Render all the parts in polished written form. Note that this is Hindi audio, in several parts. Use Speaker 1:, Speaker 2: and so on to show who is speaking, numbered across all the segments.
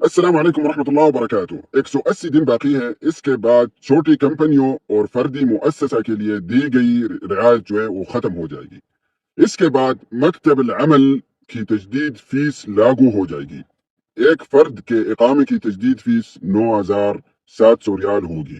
Speaker 1: अस्सलाम वालेकुम रहमतुल्लाह वबरकातुह। 180 दिन बाकी है। इसके बाद छोटी कंपनियों और फर्दी मुअस्ससा के लिए दी गई रियायत जो है वो खत्म हो जाएगी। इसके बाद मकतब अमल की तजदीद फीस लागू हो जाएगी। एक फर्द के इकामे की तजदीद फीस 9,700 रियाल होगी।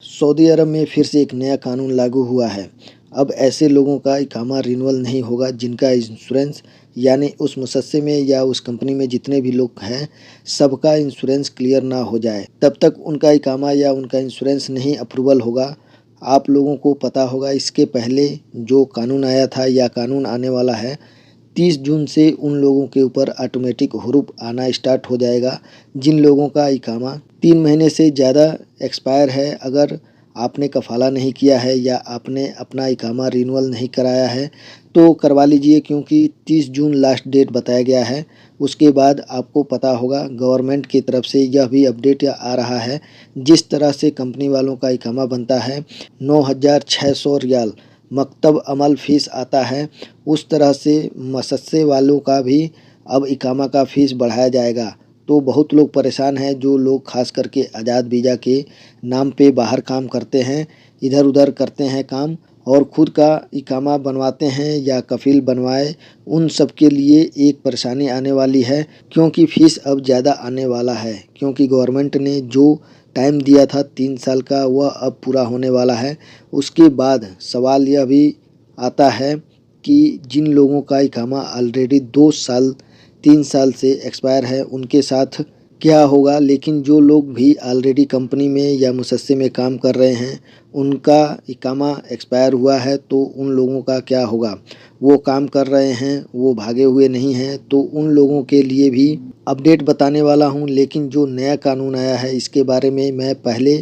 Speaker 2: सऊदी अरब में फिर से एक नया कानून लागू हुआ है। अब ऐसे लोगों का इकामा रिन्यूअल नहीं होगा जिनका इंश्योरेंस यानी उस मुसस्से में या उस कंपनी में जितने भी लोग हैं सबका इंश्योरेंस क्लियर ना हो जाए तब तक उनका इकामा या उनका इंश्योरेंस नहीं अप्रूवल होगा। आप लोगों को पता होगा इसके पहले जो कानून आया था या कानून आने वाला है 30 जून से उन लोगों के ऊपर ऑटोमेटिक हुरूप आना स्टार्ट हो जाएगा जिन लोगों का इकामा 3 महीने से ज़्यादा एक्सपायर है। अगर आपने कफ़ाला नहीं किया है या आपने अपना इकामा रिन्यूअल नहीं कराया है तो करवा लीजिए क्योंकि 30 जून लास्ट डेट बताया गया है। उसके बाद आपको पता होगा गवर्नमेंट की तरफ से यह भी अपडेट आ रहा है जिस तरह से कंपनी वालों का इकामा बनता है 9,600 रियाल मकतब अमल फ़ीस आता है उस तरह से मुसस्से वालों का भी अब इकामा का फ़ीस बढ़ाया जाएगा। तो बहुत लोग परेशान हैं जो लोग ख़ास करके आज़ाद वीज़ा के नाम पे बाहर काम करते हैं, इधर-उधर करते हैं काम और खुद का इकामा बनवाते हैं या कफ़ील बनवाए उन सब के लिए एक परेशानी आने वाली है क्योंकि फ़ीस अब ज़्यादा आने वाला है क्योंकि गवर्नमेंट ने जो टाइम दिया था 3 साल का वह अब पूरा होने वाला है। उसके बाद सवाल यह भी आता है कि जिन लोगों का इकामा ऑलरेडी 2 साल 3 साल से एक्सपायर है उनके साथ क्या होगा। लेकिन जो लोग भी ऑलरेडी कंपनी में या मुसस्से में काम कर रहे हैं उनका इकामा एक्सपायर हुआ है तो उन लोगों का क्या होगा। वो काम कर रहे हैं, वो भागे हुए नहीं हैं तो उन लोगों के लिए भी अपडेट बताने वाला हूँ। लेकिन जो नया कानून आया है इसके बारे में मैं पहले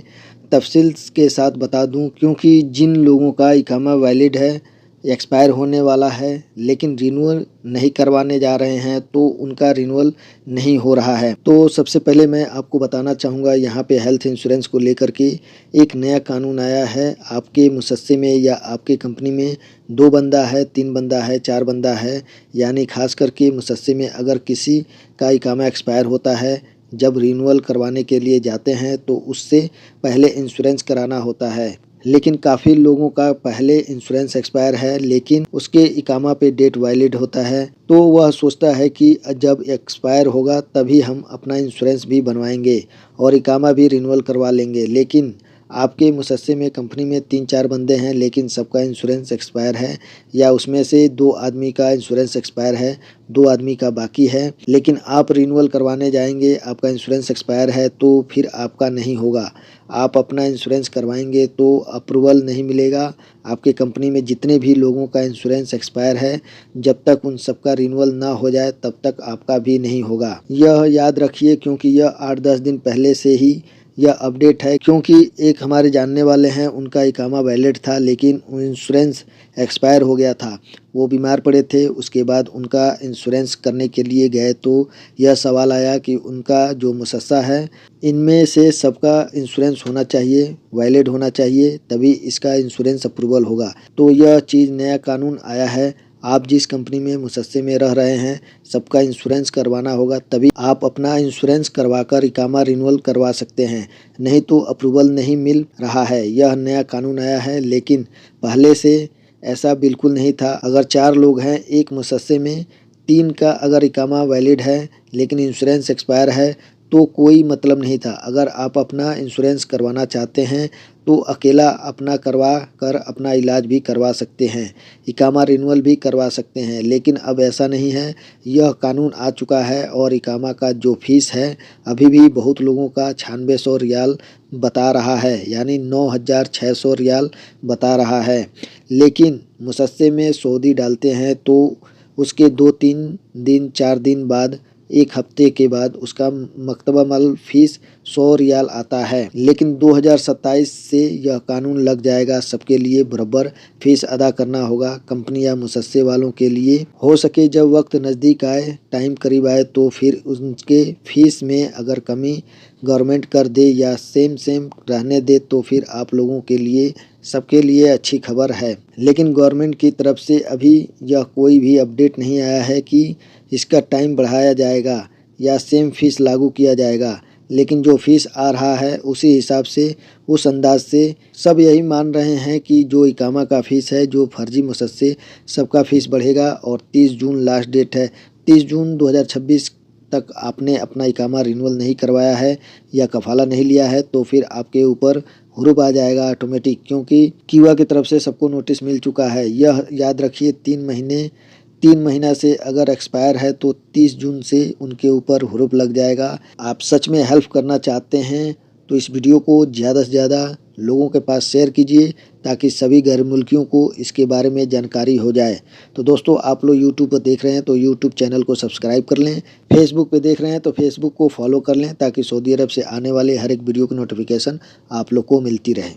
Speaker 2: तफ़सील के साथ बता दूँ क्योंकि जिन लोगों का इकामा वैलिड है, एक्सपायर होने वाला है लेकिन रिन्यूअल नहीं करवाने जा रहे हैं तो उनका रिन्यूअल नहीं हो रहा है। तो सबसे पहले मैं आपको बताना चाहूँगा यहाँ पे हेल्थ इंश्योरेंस को लेकर के एक नया कानून आया है। आपके मुसस्से में या आपके कंपनी में 2 बंदा है, 3 बंदा है, 4 बंदा है यानी ख़ास करके मुसस्से में अगर किसी का इकामा एक्सपायर होता है जब रिन्यूअल करवाने के लिए जाते हैं तो उससे पहले इंश्योरेंस कराना होता है। लेकिन काफ़ी लोगों का पहले इंश्योरेंस एक्सपायर है लेकिन उसके इकामा पे डेट वैलिड होता है तो वह सोचता है कि जब एक्सपायर होगा तभी हम अपना इंश्योरेंस भी बनवाएंगे और इकामा भी रिन्यूअल करवा लेंगे। लेकिन आपके मुसस्से में कंपनी में 3-4 बंदे हैं लेकिन सबका इंश्योरेंस एक्सपायर है या उसमें से 2 आदमी का इंश्योरेंस एक्सपायर है, 2 आदमी का बाकी है लेकिन आप रिन्यूअल करवाने जाएंगे, आपका इंश्योरेंस एक्सपायर है तो फिर आपका नहीं होगा। आप अपना इंश्योरेंस करवाएंगे तो अप्रूवल नहीं मिलेगा। आपके कंपनी में जितने भी लोगों का इंश्योरेंस एक्सपायर है जब तक उन सबका रिन्यूअल ना हो जाए तब तक आपका भी नहीं होगा। यह याद रखिए क्योंकि यह 8-10 दिन पहले से ही यह अपडेट है क्योंकि एक हमारे जानने वाले हैं उनका इकामा वैलिड था लेकिन इंश्योरेंस एक्सपायर हो गया था। वो बीमार पड़े थे उसके बाद उनका इंश्योरेंस करने के लिए गए तो यह सवाल आया कि उनका जो मुसस्सा है इनमें से सबका इंश्योरेंस होना चाहिए, वैलिड होना चाहिए तभी इसका इंश्योरेंस अप्रूवल होगा। तो यह चीज़ नया कानून आया है। आप जिस कंपनी में मुसस्से में रह रहे हैं सबका इंश्योरेंस करवाना होगा तभी आप अपना इंश्योरेंस करवाकर इकामा रिन्यूअल करवा सकते हैं, नहीं तो अप्रूवल नहीं मिल रहा है। यह नया कानून आया है लेकिन पहले से ऐसा बिल्कुल नहीं था। अगर 4 लोग हैं एक मुसस्से में, 3 का अगर इकामा वैलिड है लेकिन इंश्योरेंस एक्सपायर है तो कोई मतलब नहीं था। अगर आप अपना इंश्योरेंस करवाना चाहते हैं तो अकेला अपना करवा कर अपना इलाज भी करवा सकते हैं, इकामा रिन्यूअल भी करवा सकते हैं। लेकिन अब ऐसा नहीं है, यह कानून आ चुका है और इकामा का जो फ़ीस है अभी भी बहुत लोगों का 9600 रियाल बता रहा है यानी 9,600 रियाल बता रहा है। लेकिन मुसस्से में सौदी डालते हैं तो उसके 2-3 दिन 4 दिन बाद 1 हफ्ते के बाद उसका मकतब अमल फ़ीस 100 रियाल आता है। लेकिन 2027 से यह कानून लग जाएगा, सबके लिए बराबर फ़ीस अदा करना होगा कंपनी या मुसस्से वालों के लिए। हो सके जब वक्त नज़दीक आए, टाइम करीब आए तो फिर उनके फ़ीस में अगर कमी गवर्नमेंट कर दे या सेम रहने दे तो फिर आप लोगों के लिए सबके लिए अच्छी खबर है। लेकिन गवर्नमेंट की तरफ से अभी यह कोई भी अपडेट नहीं आया है कि इसका टाइम बढ़ाया जाएगा। या सेम फ़ीस लागू किया जाएगा, लेकिन जो फ़ीस आ रहा है उसी हिसाब से, उस अंदाज़ से सब यही मान रहे हैं कि जो इकामा का फ़ीस है, जो फर्जी मुसस्से सबका फ़ीस बढ़ेगा और 30 जून लास्ट डेट है। 30 जून 2026 तक आपने अपना इकामा रिन्यूअल नहीं करवाया है या कफ़ाला नहीं लिया है तो फिर आपके ऊपर हुरूब आ जाएगा ऑटोमेटिक, क्योंकि क्यूआ की तरफ से सबको नोटिस मिल चुका है। यह याद रखिए 3 महीना से अगर एक्सपायर है तो 30 जून से उनके ऊपर हुरूब लग जाएगा। आप सच में हेल्प करना चाहते हैं तो इस वीडियो को ज़्यादा से ज़्यादा लोगों के पास शेयर कीजिए ताकि सभी गैर मुल्कियों को इसके बारे में जानकारी हो जाए। तो दोस्तों, आप लोग यूट्यूब पर देख रहे हैं तो यूट्यूब चैनल को सब्सक्राइब कर लें, फेसबुक पे देख रहे हैं तो फेसबुक को फॉलो कर लें ताकि सऊदी अरब से आने वाले हर एक वीडियो की नोटिफिकेशन आप लोग को मिलती रहे।